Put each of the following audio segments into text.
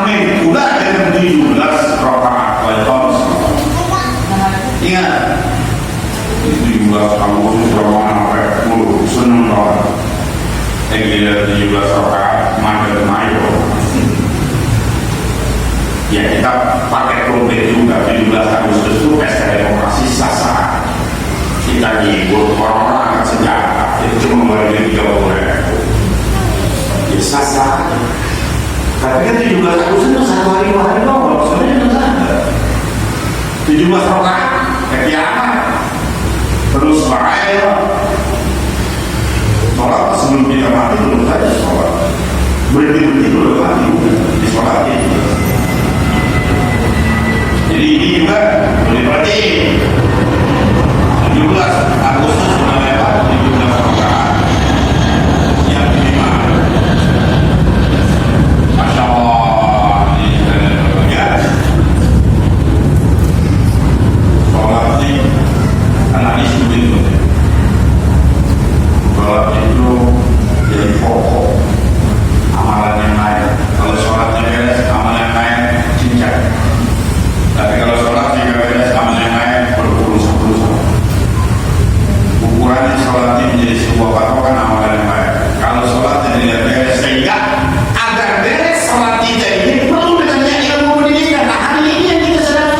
Amin pula dengan 17 rakaat wajib. Ingat 17 kamu berapa sampai mulu seneng banget. Yang 17 rakaat mager mayo. Ya kita pakai trompet juga. 17 Agustus itu pesta demokrasi sah-sah. Kita hibur orang-orang akan senjata. Itu cuma bagi 30.000. Ya sah-sah. Tapi kan 17 Agustus itu satu hari doang. Sebenarnya itu ada 17 rakaat kiamat. Terus bahaya. Sholat sebelum kita mati belum saja sholat. Berhenti dulu mati di sholat itu. Jadi ini juga boleh berarti 17 Agustus sudah lewat, 17 rakaat yang kelima. Masya Allah, ini ya. Sholat ini analis begitu. Sholat itu jadi pokok amalan yang lain. Kalau sholatnya beres, amalan yang lain cincang. Tapi kalau sholat juga beres, amalan yang lain berpuluh-puluh. Ukurannya sholat ini menjadi sebuah patokan amalan yang lain. Kalau sholatnya tidak beres, sehingga agar beres sholat kita ini perlu dengan ilmu pendidikan. Nah, hari ini yang kita sedang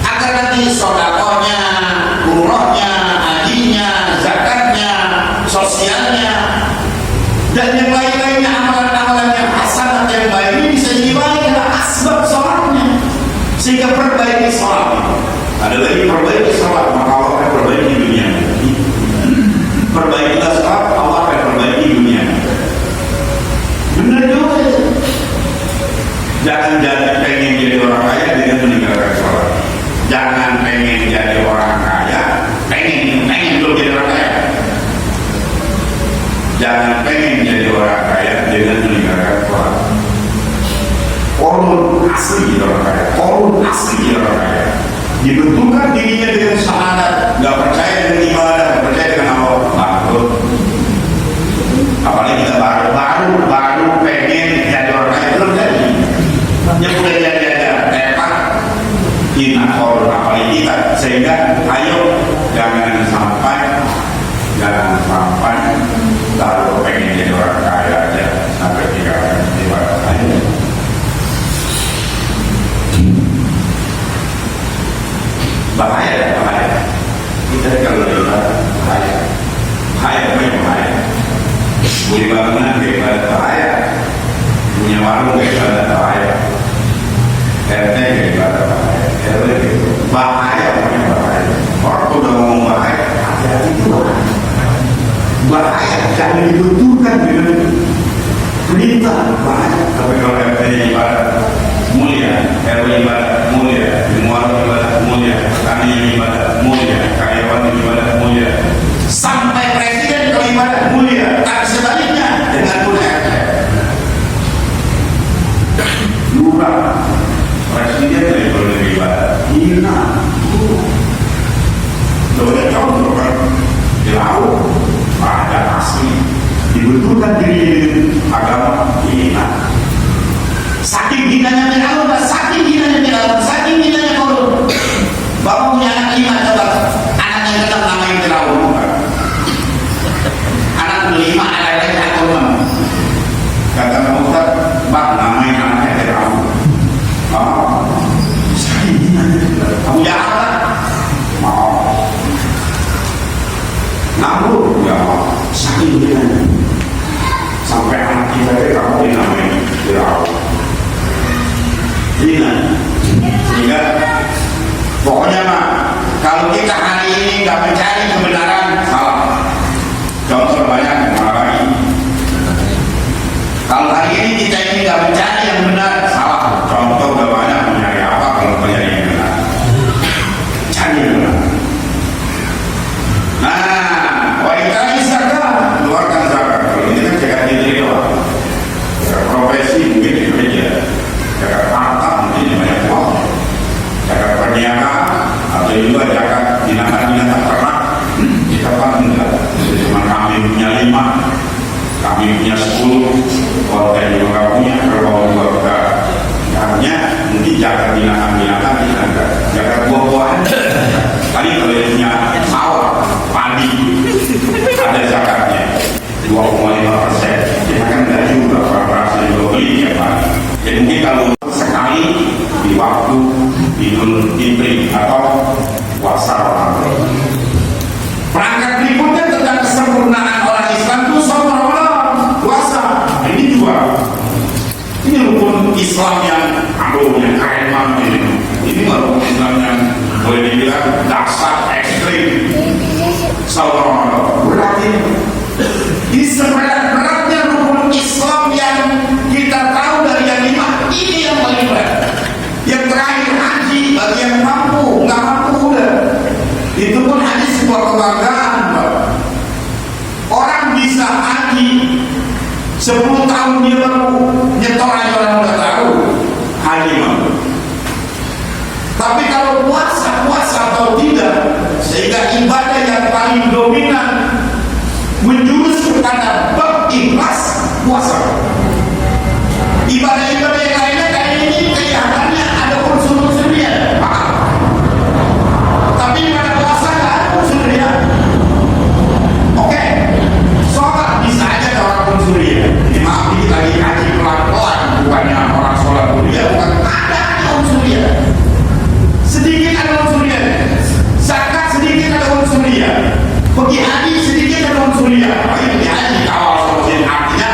agar nanti sodakohnya, umrohnya, hajinya, zakatnya, sosialnya, dan yang lain-lainnya amalan-amalan yang hasanat yang baik ini bisa dibagi dengan asbab sholatnya. Sehingga perbaiki sholat. Ada lagi perbaiki sholat, maka Allah akan perbaiki dunia. Perbaikilah sholat, Allah akan perbaiki dunia. Benar juga. Jangan pengen jadi orang kaya dengan meninggalkan sholat. Jangan pengen jadi orang kaya, pengen belum jadi orang kaya. Jangan pengen jadi orang kaya dengan meninggalkan sholat. Korun asli jadi orang kaya, korun asli jadi orang kaya. Dibentukkan dirinya dengan syahadat, nggak percaya dengan ibadah, nggak percaya dengan Allah, bangkrut. Apalagi kita baru pengen jadi orang kaya, belum jadi. Yang udah jadi aja, repot. Kita korun apalagi kita, sehingga ayo jangan sampai lalu pengen jadi orang kaya aja sampai tinggalkan ibadah. Ayo. Bahaya. Kita kalau ibadah bahaya punya bangunan kayak ibadah bahaya, punya warung kayak ibadah bahaya, RT kayak ibadah bahaya, RW gitu bahaya. Orang tuh udah ngomong bahaya, hati-hati itu bahaya, jangan dibenturkan dengan perintah bahaya. Tapi kalau RT ibadah mulia, RW ibadah mulia, warung ibadah mulia, petani ibadah mulia, karyawan ibadah mulia, sampai presiden kalau ibadah mulia. Tapi sebaliknya dengan mulia lurah presiden dari beribadah hina. Doa contoh kan di laut ada asli dibenturkan diri agama hina. Saking hinanya Fir'aun, saking hinanya korun. Bapak punya anak 5, coba anak yang tetap namanya Fir'aun. Anak 5, anak lain korun. Kata Ustaz, Pak namanya anaknya Fir'aun. Saking hinanya kamu jahat lah. Mau ngambur ya, saking hinanya. Sampai anak kita kamu dinamain Fir'aun. Hina. Jadi mungkin kalau sekali di waktu Idul Fitri atau puasa Ramadan. Perangkat berikutnya tentang kesempurnaan orang Islam itu shaum Ramadan, puasa. Ini juga, ini rukun Islam yang yang keren banget ini. Ini rukun Islam yang boleh dibilang dasar ekstrim. Shaum Ramadan. Berarti di seberat-beratnya rukun Islam yang kita tahu dari yang 5, ini yang paling berat. Yang terakhir haji bagi yang mampu, nggak mampu udah. Itu pun haji sebuah kebanggaan, Pak. Orang bisa haji 10 tahun dia baru nyetor aja orang udah tahu haji mampu. Tapi kalau puasa atau tidak, sehingga ibadah yang paling dominan menjurus kepada bab ikhlas, puasa. Ibadah-ibadah yang lainnya kayak ini kelihatannya ada unsur-unsurnya, tapi pada puasa nggak ada unsurnya. Oke, sholat bisa aja ada orang unsurnya. Ini maaf dikit lagi haji pelan-pelan, bukannya orang sholat mulia, bukan, ada unsurnya. Sedikit ada unsurnya, zakat sedikit ada unsurnya, pergi haji sedikit ada unsurnya. Pergi haji awal solusi artinya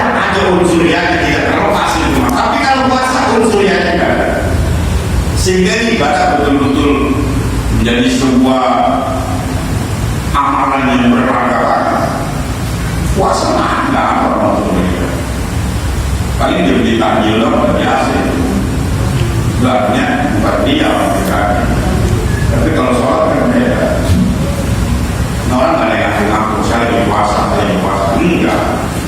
ada unsurnya tidak terlepas itu. Tapi kalau puasa unsurnya juga, sehingga ibadah betul-betul menjadi sebuah amalan yang bermartabat. Puasa mana orang unsurnya? Paling dia beli takjil dong, biasa itu. Belakangnya bukan dia, tapi kalau sholat kan beda. Orang nggak ada yang ngaku saya lagi puasa, enggak.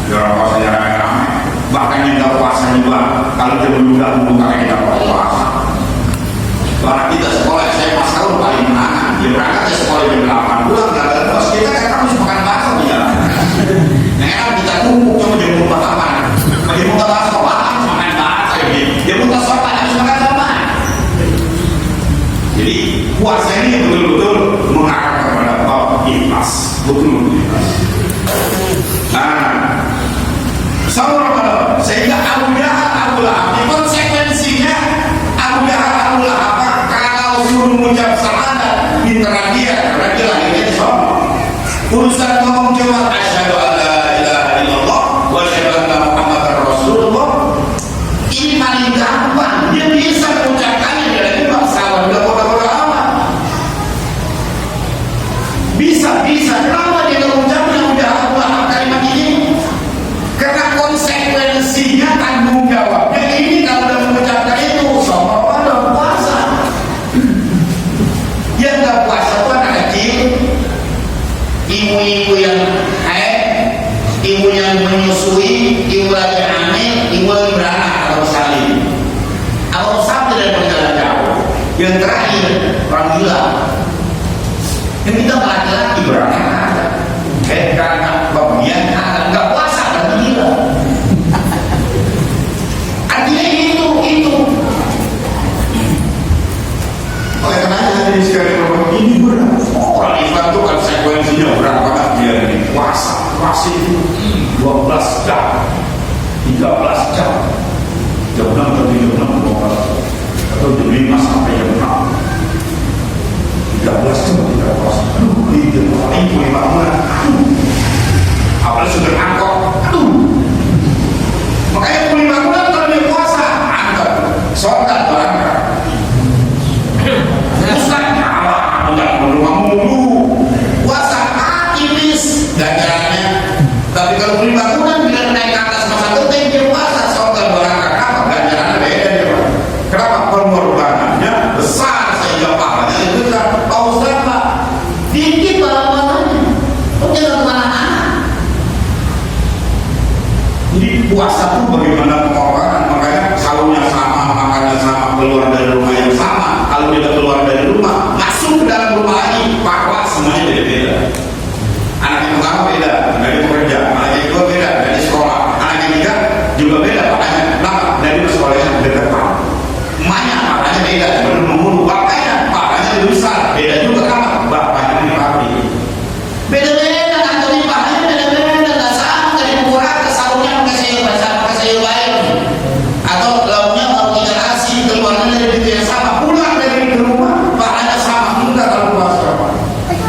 Orang puasanya ramai-ramai. Bahkan yang nggak puasa juga, kalau dia menunda kakek nggak puasa. Karena kita sekolah, saya pas tahun paling menangan. Dia berangkat ke sekolah jam 8 pulang nggak ada bos. Kita kan harus makan bakso di jalan. Nah, kita tumpuk cuma dia buka apa? Dia buka bakso, harus makan bakso. Dia buka sopan, harus makan sopan. Jadi puasa ini betul-betul mengarah kepada bab ikhlas, betul-betul ikhlas. Nah, shaum Ramadan sehingga Abu Jahal, Abu Lahab, konsekuensinya Abu Jahal, Abu Lahab kalau suruh mengucap syahadat minta dia, karena dia lahirnya di sana. Urusan ngomong cuma asyhadu an la ilaha illallah wa asyhadu anna Muhammadar Rasulullah, ini paling gampang. Dia bisa mengucapkannya dari bangsawan, udah bodoh-bodoh amat. Bisa. Kenapa dia mengucapnya udah Allahumma kalimat ini? Karena konsekuensinya tanggung jawabnya ini kalau udah mengucapkan itu sama orang puasa. Yang nggak puasa itu anak kecil, ibu-ibu yang haid, ibu yang menyusui, ibu lagi hamil, ibu lagi beranak atau salin, atau sabtu dan perjalanan jauh. Yang terakhir orang gila. Yang kita laki-laki beranak ada, karena bagian ada nggak puasa dan gila. Artinya itu. Oleh karena hadis sekali ini berat. Orang Islam itu konsekuensinya berat banget. Dia ini puasa itu 12 jam, 13 jam, jam 6 atau jam 6 atau jam 5 sampai jam 6. 13 jam tidak puasa. Itu paling 5 bulan. Apalagi sudah angkot. Makanya 5 bulan kalau dia puasa, angkot, sholat berangkat. Ustaz nyala, udah rumah mulu. Puasa tipis ganjarannya. Tapi kalau 5 bulan bila naik ke atas masa penting dia puasa, sholat berangkat. atau lauknya mau kita kasih, keluarnya dari itu yang sama, pulang dari rumah pahalanya sama. Enggak kalau puasa.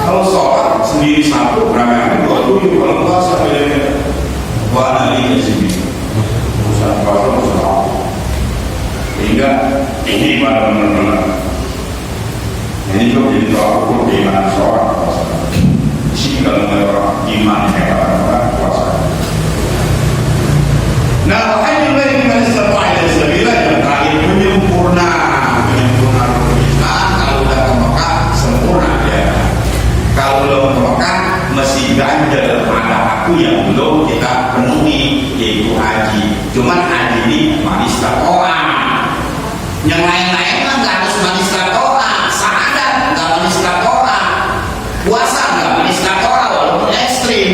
Kalau sholat sendiri satu, beramai-ramai 27. Kalau puasa beda-beda. Warna ini sendiri. Usaha puasa usaha. Sehingga ini pada benar-benar ini juga jadi tolak ukur keimanan seorang puasa. Di sini kalau orang iman yang kata puasa. Nah, hanya bagi manusia pada sebila yang terakhir penyempurna rukun Islam. Kalau sudah ke Mekah sempurna ya. Kalau belum ke Mekah masih ganjel, ada aku yang belum kita penuhi, yaitu haji. Cuman haji ini manis orang. Yang lain-lain kan nggak harus manis orang. Sahadat nggak manis orang. Puasa nggak manis orang walaupun ekstrim.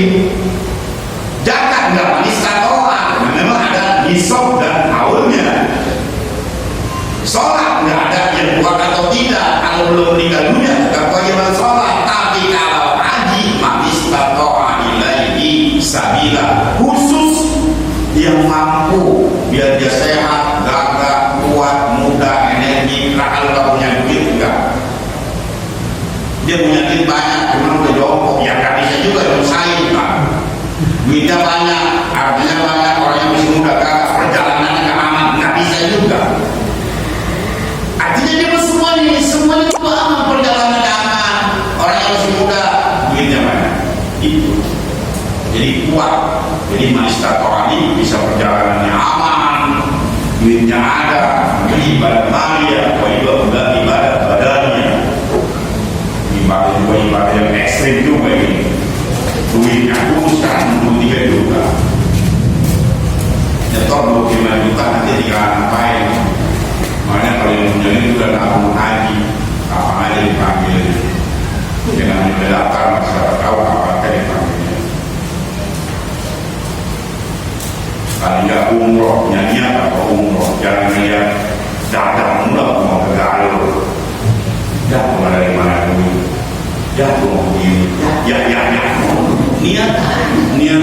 Zakat nggak manis orang. Memang ada hisab dan haulnya. Sholat nggak ada yang kuat atau tidak. Kalau belum meninggal dunia nggak kewajiban sholat. Tapi kalau haji manis ilaihi sabila, khusus yang mampu biar dia sehat, gagah, kuat, muda, energi. Kalau nggak punya duit enggak. Dia punya duit banyak, cuma udah jongkok, ya nggak bisa juga yang saing kan. Duitnya banyak, artinya banyak, orangnya masih muda, gagah, perjalanannya nggak aman, nggak bisa juga. Artinya dia semuanya juga aman, perjalanannya aman, orangnya masih muda, duitnya banyak. Itu. Jadi kuat. Jadi manistat ini bisa perjalanannya aman, duitnya ada, ibadah malia, ibadah badannya, ibadah yang ekstrim juga ini. Duitnya dulu sekarang 23 juta, nyetor 25 juta nanti tinggal ngapain? Makanya kalau yang punya ini sudah nabung haji, kapan aja dipanggil, jangan hanya daftar masyarakat tahu kapan aja dipanggilnya. Kalau nggak umroh, niat apa umroh, jangan lihat datang mula mau ke Galuh, jatuh dari mana dulu, jatuh begini, ya, niat.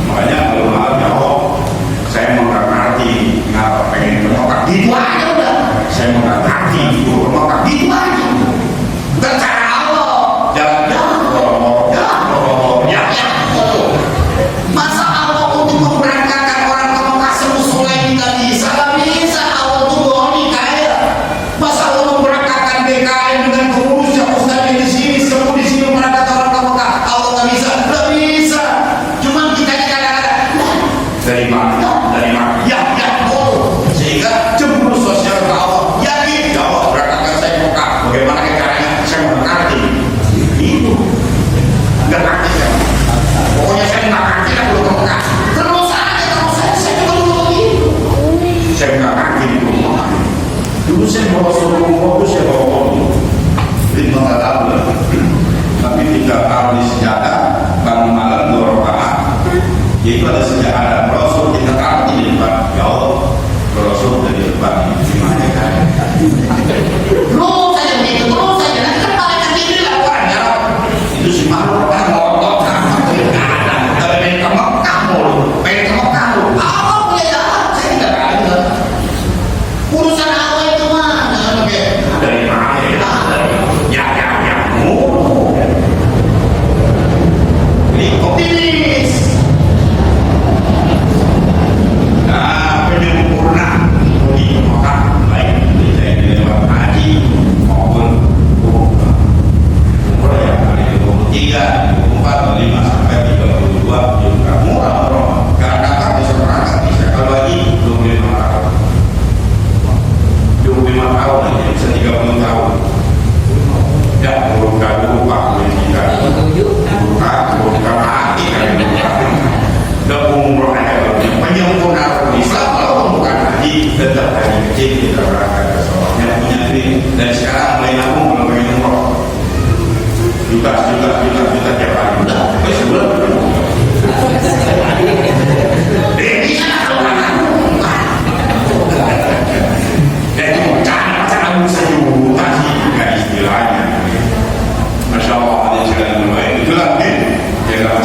Makanya kalau malam jawab, saya mau ngerti ngapa pengen ke Mekah, gitu aja udah. Saya mau ngerti guru Mekah, gitu aja. Bukan cara Allah, jangan ya. Masa Allah untuk memberangkatkan orang ke Mekah semua tidak bisa? Gak bisa. Allah tuh boni kaya. Masa Allah memberangkatkan BKM dengan pengurus yang ustadz di sini, semua di sini memberangkatkan orang ke Mekah? Allah gak bisa. Gak bisa. Cuman kita kadang-kadang dari mana? Ya. Sehingga cemburu sosial ke Allah. Yakin ya Allah berangkatkan saya ke Mekah. Bagaimana caranya? Saya mengerti. Itu nggak ngerti ya. Pokoknya saya nggak ngerti lah belum ke Mekah. Terus saya juga dulu begitu. Saya nggak ngerti di rumah. Dulu saya bawa suruh itu saya bawa mobil. Jadi nggak tahu lah. Tapi 3 tahun di sejadah, bangun malam 2 rakaat. Yaitu ada sejadah Rasul kita tahu di depan. Ya Allah, Rasul dari depan ini gimana kan? Terus saja begitu, terus saja. Nanti kan mereka sendiri laporan ya. Itu si makhluk kan ngotot kan. Tapi pengen ke Mekah mulu, pengen ke Mekah mulu. Allah punya jalan, saya tidak ada. Urusan Allah itu mana? Dari mana ya? Ya. Ini optimis. Nah, penyempurna di Mekah baik dari lewat haji maupun umrah ya, hari 23, 24, 25 sampai 32 juga murah. Karena kan bisa berangkat bisa kalau lagi 25 tahun 25 tahun aja bisa 30 tahun ya bukan lupa bukan hati kan udah umroh aja penyempurna Islam kalau bukan haji tetap haji kecil kita berangkat ke sholatnya punya duit dan sekarang mulai nabung kalau pengen umroh juta tiap hari udah sebulan cara sejuta sih nggak istilahnya. Masya Allah ada yang sedang bermain itulah ya nggak